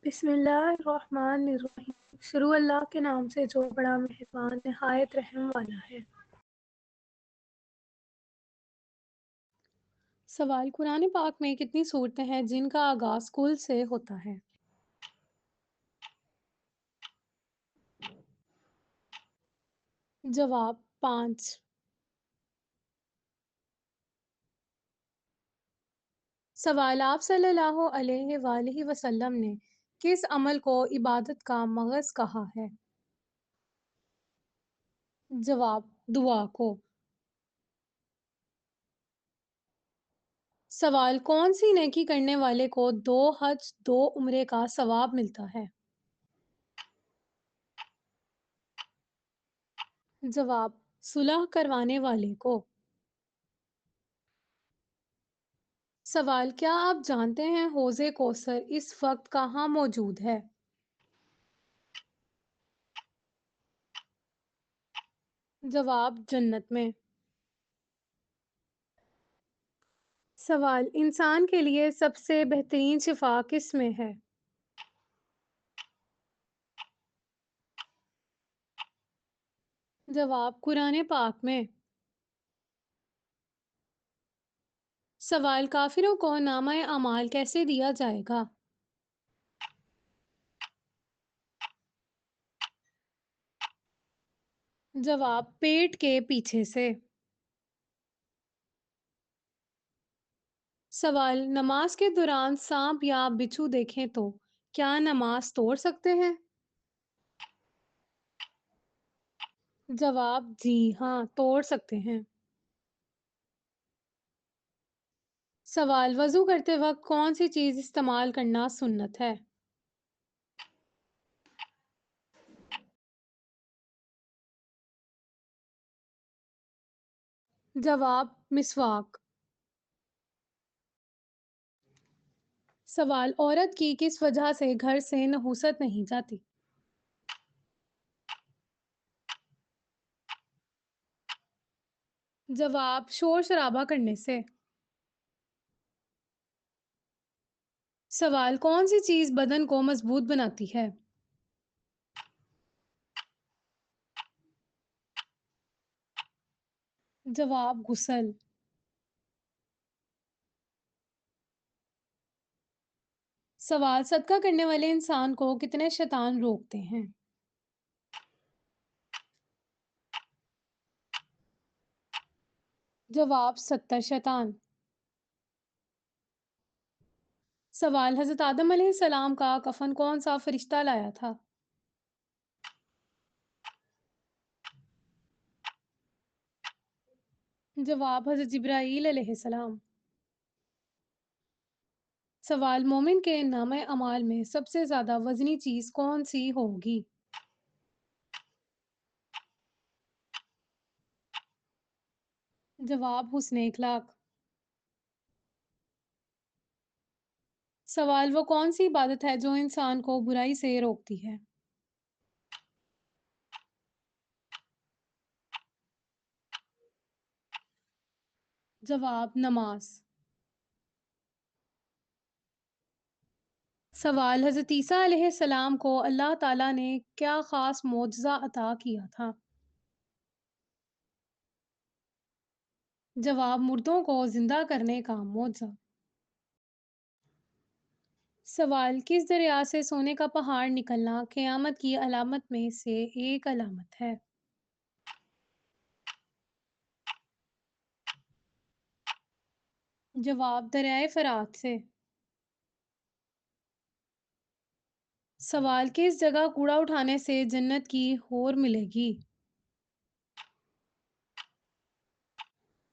بسم اللہ الرحمن الرحیم، شروع اللہ کے نام سے جو بڑا مہربان نہایت رحم والا ہے۔ سوال: قرآن پاک میں کتنی صورتیں ہیں جن کا آغاز کل سے ہوتا ہے؟ جواب: 5۔ سوال: آپ صلی اللہ علیہ وآلہ وسلم نے کس عمل کو عبادت کا مغز کہا ہے؟ جواب: دعا کو۔ سوال: کون سی نیکی کرنے والے کو 2 حج 2 عمرے کا ثواب ملتا ہے؟ جواب: صلح کروانے والے کو۔ سوال: کیا آپ جانتے ہیں حوض کوثر اس وقت کہاں موجود ہے؟ جواب: جنت میں۔ سوال: انسان کے لیے سب سے بہترین شفا کس میں ہے؟ جواب: قرآن پاک میں۔ سوال: کافروں کو نامہ اعمال کیسے دیا جائے گا؟ جواب: پیٹ کے پیچھے سے۔ سوال: نماز کے دوران سانپ یا بچھو دیکھیں تو کیا نماز توڑ سکتے ہیں؟ جواب: جی ہاں، توڑ سکتے ہیں۔ سوال: وضو کرتے وقت کون سی چیز استعمال کرنا سنت ہے؟ جواب: مسواک۔ سوال: عورت کی کس وجہ سے گھر سے نحوست نہیں جاتی؟ جواب: شور شرابہ کرنے سے۔ سوال: کون سی چیز بدن کو مضبوط بناتی ہے؟ جواب: غسل۔ سوال: صدقہ کرنے والے انسان کو کتنے شیطان روکتے ہیں؟ جواب: 70 شیطان۔ سوال: حضرت آدم علیہ السلام کا کفن کون سا فرشتہ لایا تھا؟ جواب: حضرت جبرائیل علیہ السلام۔ سوال: مومن کے نامہ اعمال میں سب سے زیادہ وزنی چیز کون سی ہوگی؟ جواب: حسن اخلاق۔ سوال: وہ کون سی عبادت ہے جو انسان کو برائی سے روکتی ہے؟ جواب: نماز۔ سوال: حضرت عیسیٰ علیہ السلام کو اللہ تعالیٰ نے کیا خاص معجزہ عطا کیا تھا؟ جواب: مردوں کو زندہ کرنے کا معجزہ۔ سوال: کس دریا سے سونے کا پہاڑ نکلنا قیامت کی علامت میں سے ایک علامت ہے؟ جواب: دریائے فرات سے۔ سوال: کس جگہ کوڑا اٹھانے سے جنت کی حور ملے گی؟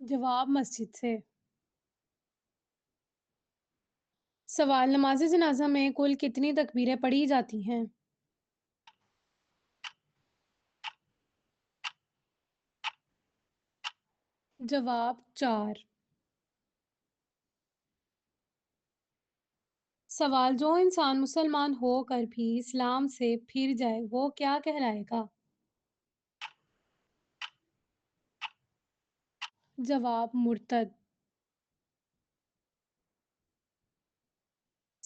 جواب: مسجد سے۔ سوال: نماز جنازہ میں کل کتنی تکبیریں پڑھی جاتی ہیں؟ جواب: 4۔ سوال: جو انسان مسلمان ہو کر بھی اسلام سے پھر جائے وہ کیا کہلائے گا؟ جواب: مرتد۔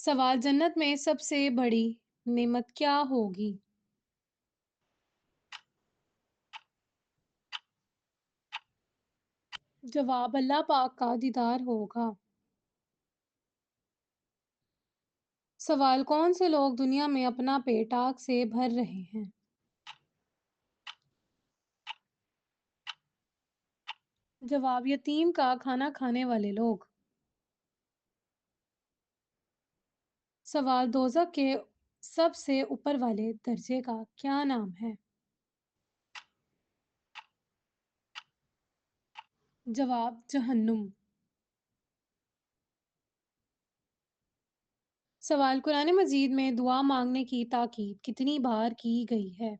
सवाल जन्नत में सबसे बड़ी नेमत क्या होगी? जवाब अल्लाह पाक का दीदार होगा। सवाल कौन से लोग दुनिया में अपना पेट आग से भर रहे हैं? जवाब यतीम का खाना खाने वाले लोग। सवाल दोज़ख के सबसे ऊपर वाले दर्जे का क्या नाम है? जवाब जहन्नुम। सवाल कुरान मजीद में दुआ मांगने की ताकीद कितनी बार की गई है?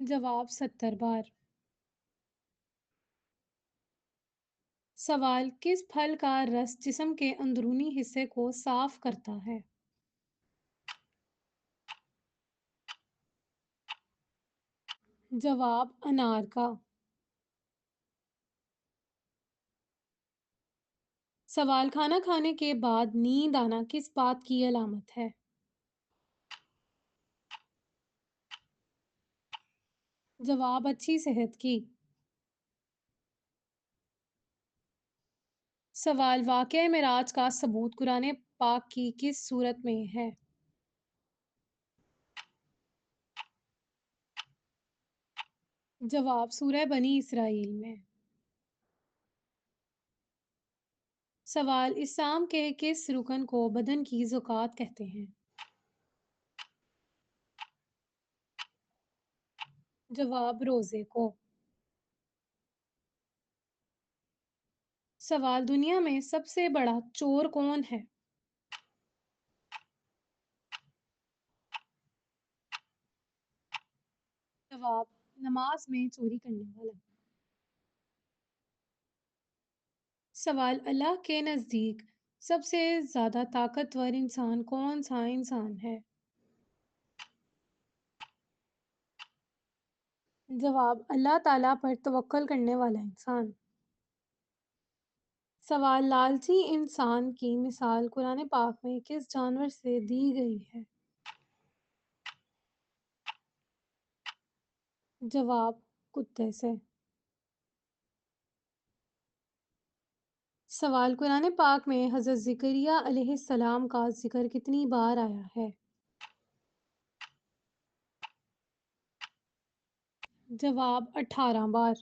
जवाब 70 बार। सवाल किस फल का रस जिस्म के अंदरूनी हिस्से को साफ करता है? जवाब अनार का। सवाल खाना खाने के बाद नींद आना किस बात की अलामत है? जवाब अच्छी सेहत की। सवाल वाक़या मेराज का सबूत कुरान पाक की किस सूरत में है? जवाब सूरह बनी इसराइल में। सवाल इस्लाम के किस रुकन को बदन की ज़कात कहते हैं? जवाब रोज़े को। सवाल दुनिया में सबसे बड़ा चोर कौन है? जवाब नमाज में चोरी करने वाला। सवाल अल्लाह के नज़दीक सबसे ज़्यादा ताकतवर इंसान कौन सा इंसान है? जवाब अल्लाह ताला पर तवक्कल करने वाला इंसान। सवाल लालची इंसान की मिसाल कुरान पाक में किस जानवर से दी गई है? जवाब कुत्ते से। सवाल कुरान पाक में हज़रत ज़करिया अलैहिस्सलाम का ज़िक्र कितनी बार आया है? जवाब 18 बार।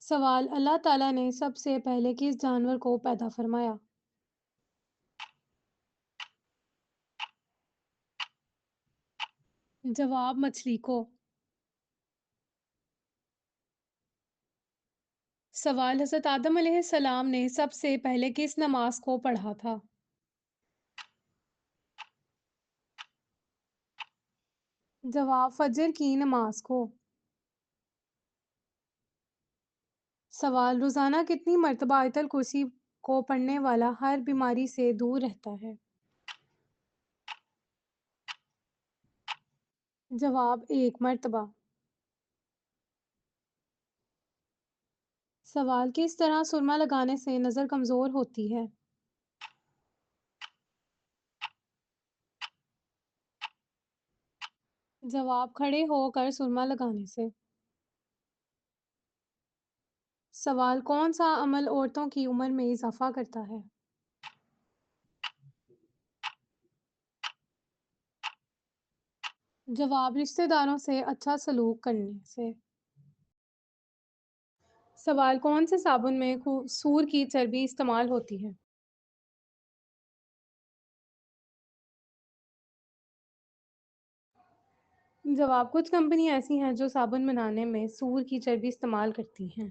सवाल अल्लाह ताला ने सबसे पहले किस जानवर को पैदा फरमाया? जवाब मछली को। सवाल हज़रत आदम अलैहिस्सलाम ने सबसे पहले किस नमाज को पढ़ा था? जवाब फजर की नमाज को। सवाल रोज़ाना कितनी मर्तबा आयतल कुर्सी को पढ़ने वाला हर बीमारी से दूर रहता है? जवाब 1 मर्तबा। सवाल किस तरह सुरमा लगाने से नज़र कमज़ोर होती है? जवाब खड़े होकर सुरमा लगाने से। सवाल कौन सा अमल औरतों की उम्र में इज़ाफ़ा करता है? जवाब रिश्तेदारों से अच्छा सलूक करने से। सवाल कौन से साबुन में सूर की चर्बी इस्तेमाल होती है? जवाब कुछ कंपनियां ऐसी हैं जो साबुन बनाने में सूर की चर्बी इस्तेमाल करती हैं।